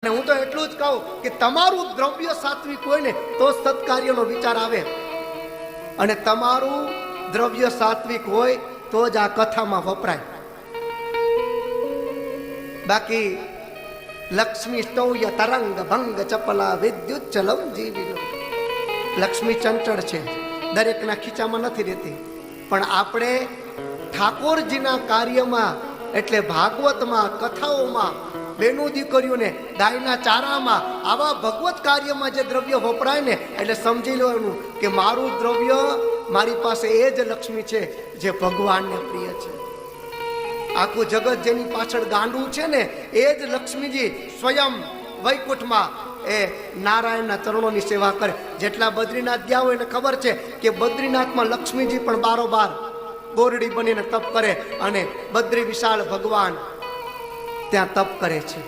અને હું તો એટલું જ કહું કે તમારું દ્રવ્ય સાત્વિક હોય ને તો સત્કાર્યનો વિચાર આવે, અને તમારું દ્રવ્ય સાત્વિક હોય તો જ આ કથામાં વપરાય. બાકી લક્ષ્મી સ્તૌય તરંગ ભંગ ચપલા વિદ્યુત ચલમ જીવી. લક્ષ્મી ચંચળ છે, દરેકના ખીચામાં નથી રહેતી, પણ આપણે ઠાકોરજીના કાર્યમાં એટલે ભાગવતમાં, કથાઓમાં, બેનું દીકરીઓને ગાયના ચારામાં, આવા ભગવત કાર્યમાં જે દ્રવ્ય વપરાય ને, એટલે સમજી લેવાનું કે મારું દ્રવ્ય, મારી પાસે એ જ લક્ષ્મી છે જે ભગવાનને પ્રિય છે. આખું જગત જેની પાછળ ગાંડું છે ને, એ જ લક્ષ્મીજી સ્વયં વૈકુંઠમાં એ નારાયણના ચરણોની સેવા કરે. જેટલા બદ્રીનાથ ગયા હોય એને ખબર છે કે બદ્રીનાથમાં લક્ષ્મીજી પણ બારોબાર ગોરડી બનીને તપ કરે, અને બદ્રી વિશાળ ભગવાન ત્યાં તપ કરે છે.